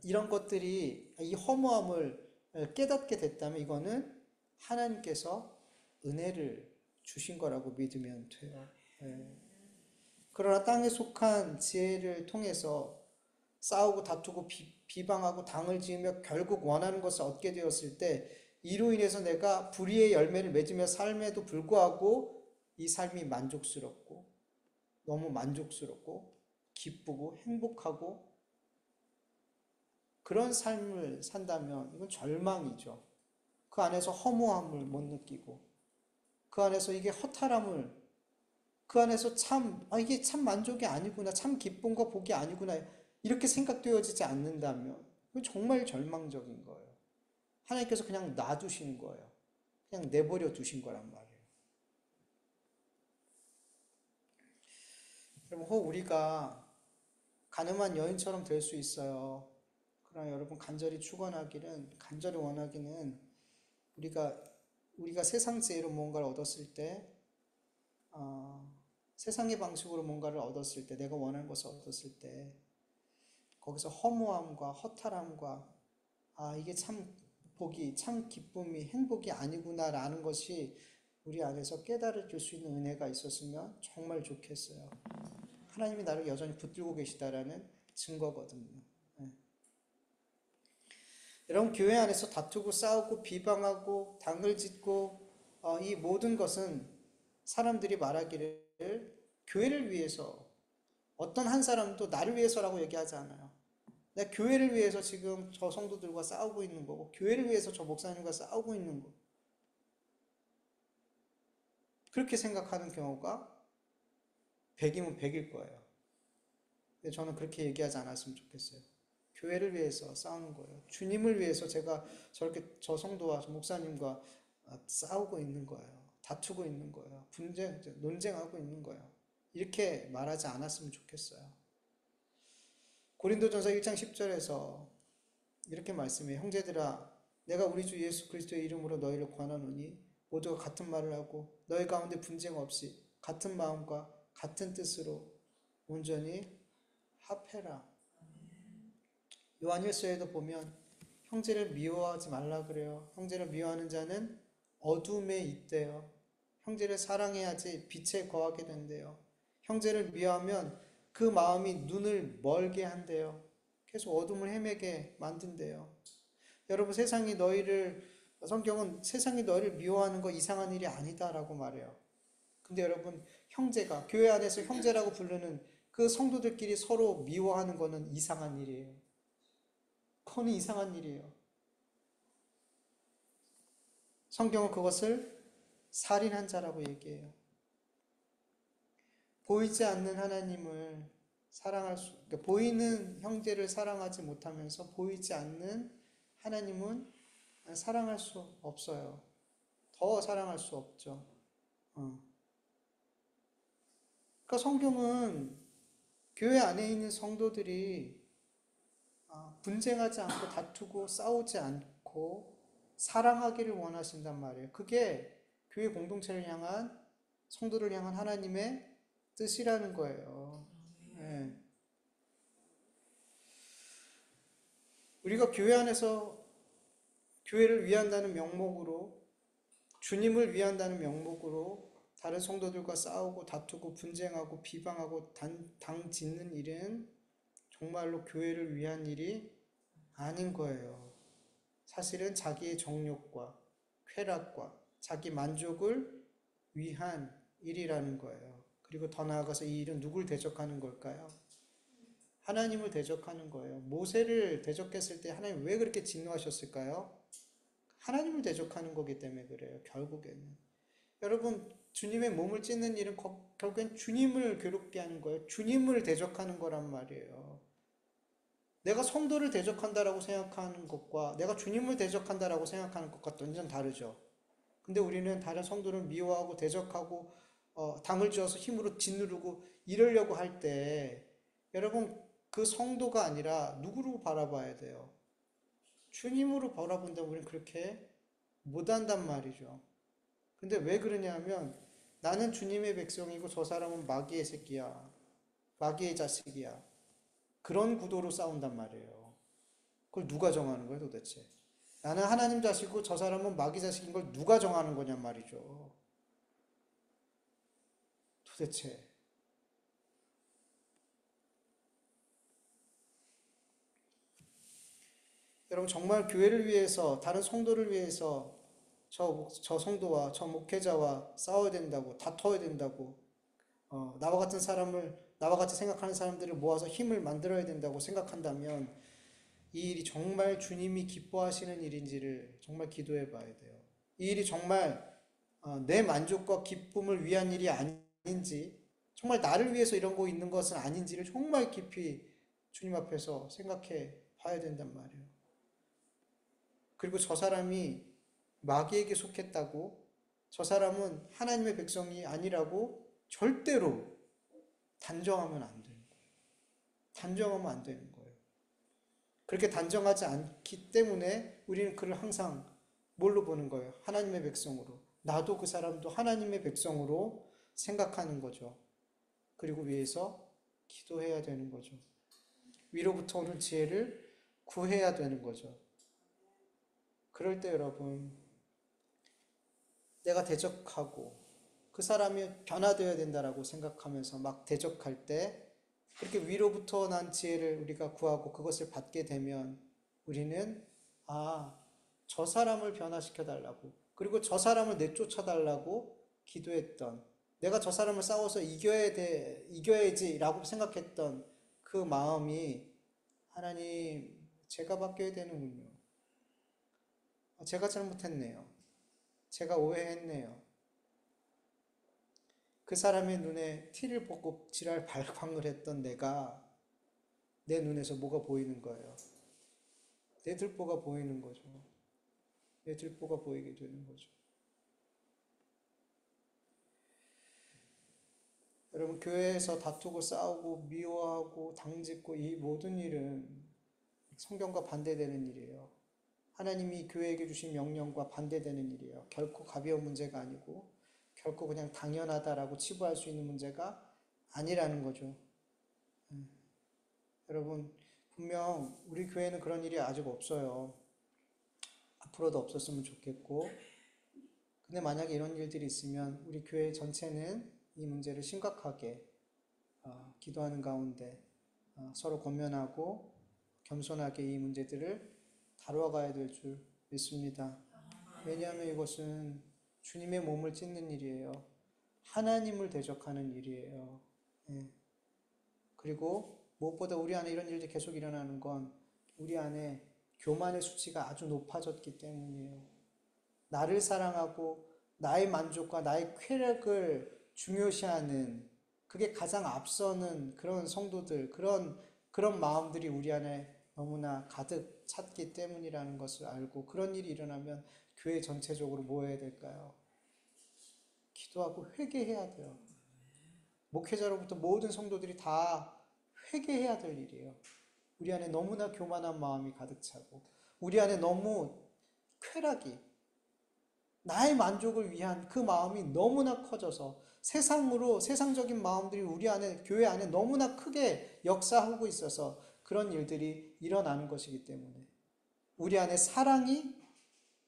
[SPEAKER 1] 이런 것들이 이 허무함을 깨닫게 됐다면 이거는 하나님께서 은혜를 주신 거라고 믿으면 돼요. 예. 그러나 땅에 속한 지혜를 통해서 싸우고 다투고 비방하고 당을 지으며 결국 원하는 것을 얻게 되었을 때 이로 인해서 내가 불의의 열매를 맺으며 삶에도 불구하고 이 삶이 만족스럽고 너무 만족스럽고 기쁘고 행복하고 그런 삶을 산다면 이건 절망이죠. 그 안에서 허무함을 못 느끼고 그 안에서 이게 허탈함을 그 안에서 이게 참 만족이 아니구나, 참 기쁨과 복이 아니구나, 이렇게 생각되어지지 않는다면, 그건 정말 절망적인 거예요. 하나님께서 그냥 놔두시는 거예요. 그냥 내버려 두신 거란 말이에요. 그럼 혹 우리가 가늠한 여인처럼 될 수 있어요. 그러나 여러분 간절히 원하기는 우리가 세상 지혜로 뭔가를 얻었을 때, 세상의 방식으로 뭔가를 얻었을 때, 내가 원하는 것을 얻었을 때, 거기서 허무함과 허탈함과, 이게 참 기쁨이, 행복이 아니구나라는 것이 우리 안에서 깨달을 수 있는 은혜가 있었으면 정말 좋겠어요. 하나님이 나를 여전히 붙들고 계시다라는 증거거든요. 네. 여러분, 교회 안에서 다투고 싸우고 비방하고 당을 짓고 이 모든 것은 사람들이 말하기를 교회를 위해서 어떤 한 사람도 나를 위해서라고 얘기하지 않아요. 내가 교회를 위해서 지금 저 성도들과 싸우고 있는 거고 교회를 위해서 저 목사님과 싸우고 있는 거. 그렇게 생각하는 경우가 100이면 100일 거예요. 근데 저는 그렇게 얘기하지 않았으면 좋겠어요. 교회를 위해서 싸우는 거예요. 주님을 위해서 제가 저렇게 저 성도와 저 목사님과 싸우고 있는 거예요. 다투고 있는 거예요. 논쟁하고 있는 거예요. 이렇게 말하지 않았으면 좋겠어요. 고린도전서 1장 10절에서 이렇게 말씀해요. 형제들아, 내가 우리 주 예수 그리스도의 이름으로 너희를 권하노니 모두가 같은 말을 하고 너희 가운데 분쟁 없이 같은 마음과 같은 뜻으로 온전히 합해라. 요한일서에도 보면 형제를 미워하지 말라 그래요. 형제를 미워하는 자는 어둠에 있대요. 형제를 사랑해야지 빛에 거하게 된대요. 형제를 미워하면 그 마음이 눈을 멀게 한대요. 계속 어둠을 헤매게 만든대요. 여러분, 성경은 세상이 너희를 미워하는 거 이상한 일이 아니다라고 말해요. 근데 여러분, 교회 안에서 형제라고 부르는 그 성도들끼리 서로 미워하는 거는 이상한 일이에요. 그거는 이상한 일이에요. 성경은 그것을 살인한 자라고 얘기해요. 보이지 않는 하나님을 그러니까 보이는 형제를 사랑하지 못하면서 보이지 않는 하나님은 사랑할 수 없어요. 더 사랑할 수 없죠. 그러니까 성경은 교회 안에 있는 성도들이 분쟁하지 않고 다투고 싸우지 않고 사랑하기를 원하신단 말이에요. 그게 교회 공동체를 향한 성도를 향한 하나님의 뜻이라는 거예요. 네. 우리가 교회 안에서 교회를 위한다는 명목으로 주님을 위한다는 명목으로 다른 성도들과 싸우고 다투고 분쟁하고 비방하고 당 짓는 일은 정말로 교회를 위한 일이 아닌 거예요. 사실은 자기의 정욕과 쾌락과 자기 만족을 위한 일이라는 거예요. 그리고 더 나아가서 이 일은 누굴 대적하는 걸까요? 하나님을 대적하는 거예요. 모세를 대적했을 때 하나님 왜 그렇게 진노하셨을까요? 하나님을 대적하는 거기 때문에 그래요. 결국에는. 여러분, 주님의 몸을 찢는 일은 결국엔 주님을 괴롭게 하는 거예요. 주님을 대적하는 거란 말이에요. 내가 성도를 대적한다라고 생각하는 것과 내가 주님을 대적한다라고 생각하는 것과 완전 다르죠. 근데 우리는 다른 성도를 미워하고 대적하고 담을 지어서 힘으로 짓누르고 이러려고 할 때 여러분 그 성도가 아니라 누구로 바라봐야 돼요? 주님으로 바라본다면 우리는 그렇게 못한단 말이죠. 근데 왜 그러냐면 나는 주님의 백성이고 저 사람은 마귀의 새끼야. 마귀의 자식이야. 그런 구도로 싸운단 말이에요. 그걸 누가 정하는 거예요 도대체? 나는 하나님 자식이고 저 사람은 마귀 자식인 걸 누가 정하는 거냔 말이죠. 도대체. 여러분 정말 교회를 위해서 다른 성도를 위해서 저 성도와 저 목회자와 싸워야 된다고 다퉈야 된다고 나와 같이 생각하는 사람들을 모아서 힘을 만들어야 된다고 생각한다면 이 일이 정말 주님이 기뻐하시는 일인지를 정말 기도해 봐야 돼요. 이 일이 정말 내 만족과 기쁨을 위한 일이 아닌지 정말 나를 위해서 이런 거 있는 것은 아닌지를 정말 깊이 주님 앞에서 생각해 봐야 된단 말이에요. 그리고 저 사람이 마귀에게 속했다고 저 사람은 하나님의 백성이 아니라고 절대로 단정하면 안 되는 거예요. 단정하면 안 되는 거예요. 그렇게 단정하지 않기 때문에 우리는 그를 항상 뭘로 보는 거예요? 하나님의 백성으로. 나도 그 사람도 하나님의 백성으로 생각하는 거죠. 그리고 위해서 기도해야 되는 거죠. 위로부터 오는 지혜를 구해야 되는 거죠. 그럴 때 여러분, 내가 대적하고 그 사람이 변화되어야 된다라고 생각하면서 막 대적할 때 그렇게 위로부터 난 지혜를 우리가 구하고 그것을 받게 되면 우리는 저 사람을 변화시켜 달라고 그리고 저 사람을 내쫓아 달라고 기도했던 내가 저 사람을 싸워서 이겨야지라고 생각했던 그 마음이 하나님 제가 바뀌어야 되는군요. 제가 잘못했네요. 제가 오해했네요. 그 사람의 눈에 티를 뽑고 지랄 발광을 했던 내가 내 눈에서 뭐가 보이는 거예요? 내 들보가 보이는 거죠. 내 들보가 보이게 되는 거죠. 여러분 교회에서 다투고 싸우고 미워하고 당짓고 이 모든 일은 성경과 반대되는 일이에요. 하나님이 교회에게 주신 명령과 반대되는 일이에요. 결코 가벼운 문제가 아니고 결코 그냥 당연하다라고 치부할 수 있는 문제가 아니라는 거죠. 여러분 분명 우리 교회는 그런 일이 아직 없어요. 앞으로도 없었으면 좋겠고 근데 만약에 이런 일들이 있으면 우리 교회 전체는 이 문제를 심각하게 기도하는 가운데 서로 권면하고 겸손하게 이 문제들을 다루어가야 될 줄 믿습니다. 왜냐하면 이것은 주님의 몸을 찢는 일이에요. 하나님을 대적하는 일이에요. 예. 그리고 무엇보다 우리 안에 이런 일들이 계속 일어나는 건 우리 안에 교만의 수치가 아주 높아졌기 때문이에요. 나를 사랑하고 나의 만족과 나의 쾌락을 중요시하는 그게 가장 앞서는 그런 성도들, 그런 마음들이 우리 안에 너무나 가득 찼기 때문이라는 것을 알고 그런 일이 일어나면 교회 전체적으로 뭐 해야 될까요? 기도하고 회개해야 돼요. 목회자로부터 모든 성도들이 다 회개해야 될 일이에요. 우리 안에 너무나 교만한 마음이 가득 차고 우리 안에 너무 쾌락이 나의 만족을 위한 그 마음이 너무나 커져서 세상적인 마음들이 우리 안에 교회 안에 너무나 크게 역사하고 있어서 그런 일들이 일어나는 것이기 때문에 우리 안에 사랑이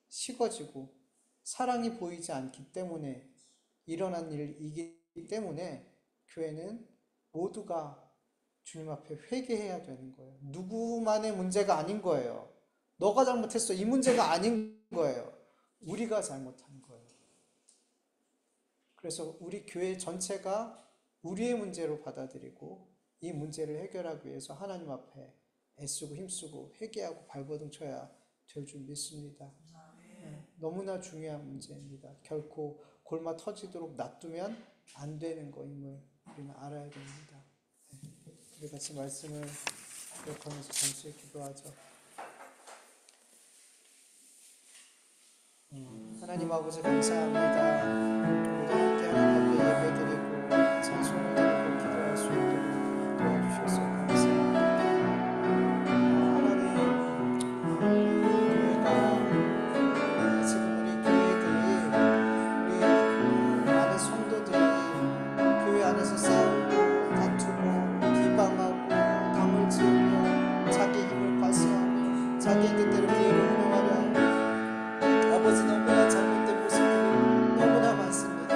[SPEAKER 1] 식어지고 사랑이 보이지 않기 때문에 일어난 일이기 때문에 교회는 모두가 주님 앞에 회개해야 되는 거예요. 누구만의 문제가 아닌 거예요. 너가 잘못했어. 이 문제가 아닌 거예요. 우리가 잘못한 거예요. 그래서 우리 교회 전체가 우리의 문제로 받아들이고 이 문제를 해결하기 위해서 하나님 앞에 애쓰고 힘쓰고 회개하고 발버둥 쳐야 될 줄 믿습니다. 너무나 중요한 문제입니다. 결코 골마 터지도록 놔두면 안 되는 거임을 우리는 알아야 됩니다. 우리 같이 말씀을 기억하면서 잠시 기도하죠. 하나님 아버지 감사합니다. 우리가 함께 하나님 앞에 예배드리는 자기의 뜻대로 교회를 운영하려 하고 아버지 너무나 잘못된 모습들이 너무나 많습니다.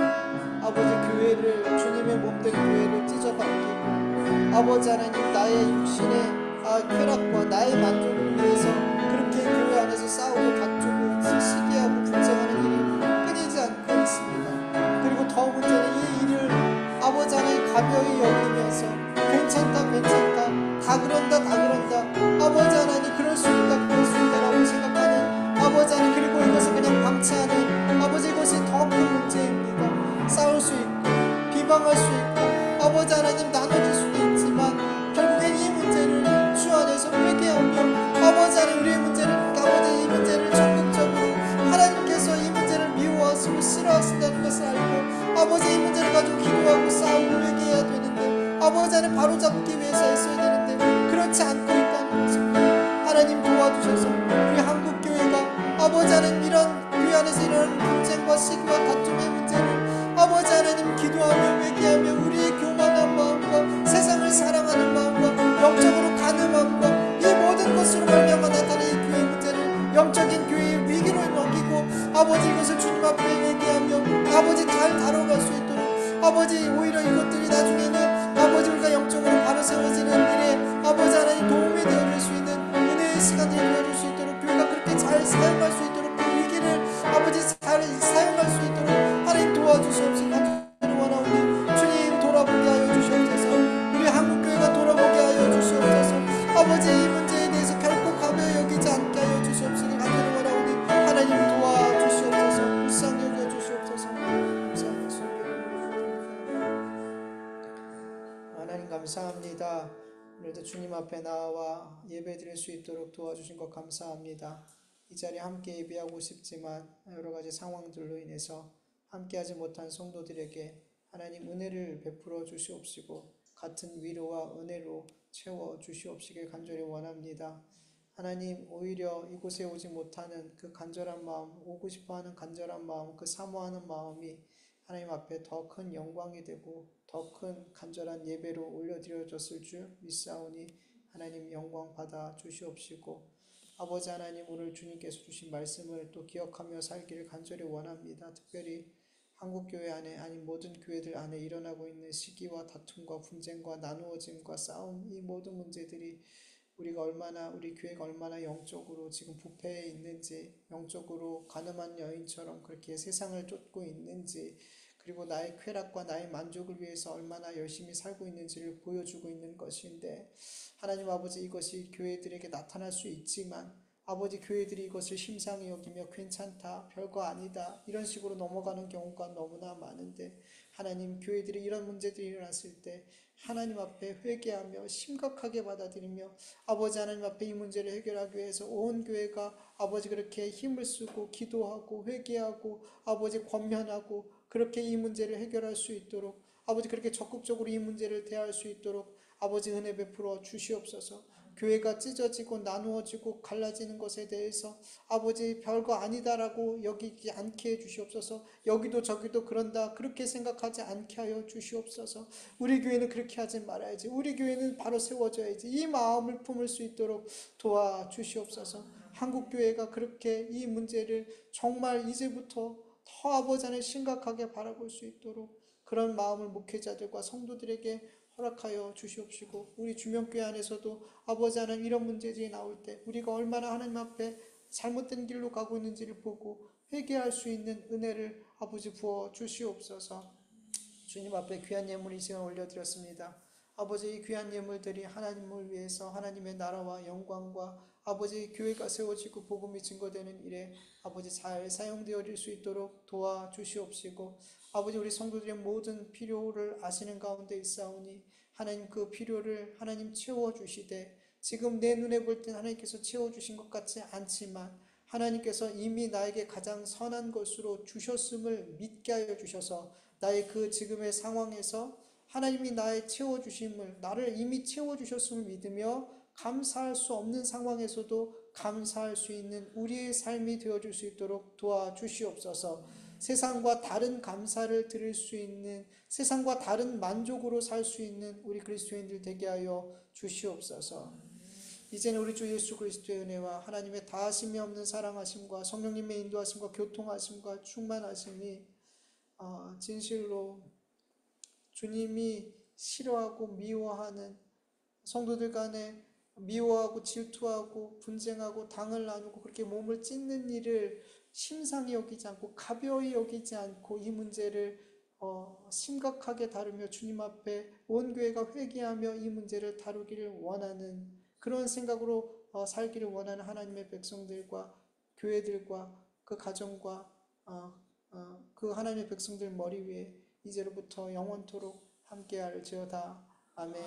[SPEAKER 1] 아버지 교회를 주님의 몸된 교회를 찢어박히고 아버지 하나님 나의 육신의 쾌락과 나의 만족을 위해서 그렇게 교회 안에서 싸우고 다투고 시기하고 분쟁하는 일이 끊이지 않고 있습니다. 그리고 더 문제는 이 일을 아버지 하나님 가벼이 여기면서 괜찮다 다 그런다 아버지 하나님 그럴 수 있다 라고 생각하는 아버지 하나님, 그리고 이것을 그냥 방치하는 아버지, 이것이 더 큰 문제입니다. 싸울 수 있고 비방할 수 있고 아버지 하나님 나눠질 수도 있지만 결국엔 이 문제를 주 안에서 회개하며 아버지 하나님 우리의 문제를 아버지 이 문제를 적극적으로 하나님께서 이 문제를 미워하시고 싫어하신다는 것을 알고 아버지 이 문제를 가지고 기도하고 싸우고 회개해야 되는데 아버지 하나님 바로잡기 위해서 애써야 되는데 그렇지 않고 있다는 것입니다. 하나님 도와주셔서 우리 한국교회가 아버지 하나님 이런 교회 안에서 이런 분쟁과 시기와 다툼의 문제를 아버지 하나님 기도하며 회개하며 우리의 교만한 마음과 세상을 사랑하는 마음과 영적으로 가늠함과 이 모든 것으로 말미암아 나타나는 이 교회의 문제를 영적인 교회의 위기로 넘기고 아버지 이것을 주님 앞에 회개하며 아버지 잘 다뤄갈 수 있도록 아버지 오히려 이것들이 나중에는 아버지 우리가 영적으로 바로 세워지는 일에 아버지 하나님 도움이 되어줄 수 있는 은혜의 시간들이 되어줄 수 있도록 교회가 그렇게 잘 사용할 수 있도록 그 위기를 아버지 잘 사용할 수 있도록 하나님 도와주시옵소서. 원하오니 주님 돌아보게 하여 주시옵소서. 우리 한국교회가 돌아보게 하여 주시옵소서. 아버지 이 문제에 대해서 결코 가벼이 여기지 않게 하여 주시옵소서. 간절히 원하오니 하나님 도와주시옵소서. 불쌍히 여겨 주시옵소서. 하나님 감사합니다. 오늘도 주님 앞에 나와 예배드릴 수 있도록 도와주신 것 감사합니다. 이 자리에 함께 예배하고 싶지만 여러 가지 상황들로 인해서 함께하지 못한 성도들에게 하나님 은혜를 베풀어 주시옵시고 같은 위로와 은혜로 채워 주시옵시길 간절히 원합니다. 하나님 오히려 이곳에 오지 못하는 그 간절한 마음, 오고 싶어하는 간절한 마음, 그 사모하는 마음이 하나님 앞에 더 큰 영광이 되고 더 큰 간절한 예배로 올려드려졌을 줄 믿사오니 하나님 영광 받아 주시옵시고 아버지 하나님 오늘 주님께서 주신 말씀을 또 기억하며 살기를 간절히 원합니다. 특별히 한국교회 안에 아닌 모든 교회들 안에 일어나고 있는 시기와 다툼과 분쟁과 나누어짐과 싸움, 이 모든 문제들이 우리가 얼마나 우리 교회가 얼마나 영적으로 지금 부패해 있는지, 영적으로 가늠한 여인처럼 그렇게 세상을 쫓고 있는지, 그리고 나의 쾌락과 나의 만족을 위해서 얼마나 열심히 살고 있는지를 보여주고 있는 것인데 하나님 아버지 이것이 교회들에게 나타날 수 있지만 아버지 교회들이 이것을 심상히 여기며 괜찮다, 별거 아니다 이런 식으로 넘어가는 경우가 너무나 많은데 하나님 교회들이 이런 문제들이 일어났을 때 하나님 앞에 회개하며 심각하게 받아들이며 아버지 하나님 앞에 이 문제를 해결하기 위해서 온 교회가 아버지 그렇게 힘을 쓰고 기도하고 회개하고 아버지 권면하고 그렇게 이 문제를 해결할 수 있도록 아버지 그렇게 적극적으로 이 문제를 대할 수 있도록 아버지 은혜 베풀어 주시옵소서. 교회가 찢어지고 나누어지고 갈라지는 것에 대해서 아버지 별거 아니다라고 여기지 않게 해주시옵소서. 여기도 저기도 그런다 그렇게 생각하지 않게 하여 주시옵소서. 우리 교회는 그렇게 하지 말아야지, 우리 교회는 바로 세워져야지, 이 마음을 품을 수 있도록 도와주시옵소서. 한국교회가 그렇게 이 문제를 정말 이제부터 더 아버지 안에 심각하게 바라볼 수 있도록 그런 마음을 목회자들과 성도들에게 허락하여 주시옵시고 우리 주명교회 안에서도 아버지 하나님 이런 문제들이 나올 때 우리가 얼마나 하나님 앞에 잘못된 길로 가고 있는지를 보고 회개할 수 있는 은혜를 아버지 부어 주시옵소서. 주님 앞에 귀한 예물 이 시간 올려드렸습니다. 아버지 이 귀한 예물들이 하나님을 위해서 하나님의 나라와 영광과 아버지 교회가 세워지고 복음이 증거되는 일에 아버지 잘 사용되어질 수 있도록 도와주시옵시고 아버지 우리 성도들의 모든 필요를 아시는 가운데 있사오니 하나님 그 필요를 하나님 채워주시되 지금 내 눈에 볼 땐 하나님께서 채워주신 것 같지 않지만 하나님께서 이미 나에게 가장 선한 것으로 주셨음을 믿게 하여 주셔서 나의 그 지금의 상황에서 하나님이 나의 채워주심을 나를 이미 채워주셨음을 믿으며 감사할 수 없는 상황에서도 감사할 수 있는 우리의 삶이 되어줄 수 있도록 도와주시옵소서. 세상과 다른 감사를 드릴 수 있는 세상과 다른 만족으로 살 수 있는 우리 그리스도인들 되게 하여 주시옵소서. 이제는 우리 주 예수 그리스도의 은혜와 하나님의 다하심이 없는 사랑하심과 성령님의 인도하심과 교통하심과 충만하심이 진실로 주님이 싫어하고 미워하는 성도들 간에 미워하고 질투하고 분쟁하고 당을 나누고 그렇게 몸을 찢는 일을 심상히 여기지 않고 가벼이 여기지 않고 이 문제를 심각하게 다루며 주님 앞에 온 교회가 회개하며 이 문제를 다루기를 원하는 그런 생각으로 살기를 원하는 하나님의 백성들과 교회들과 그 가정과 그 하나님의 백성들 머리 위에 이제로부터 영원토록 함께할지어다. 아멘.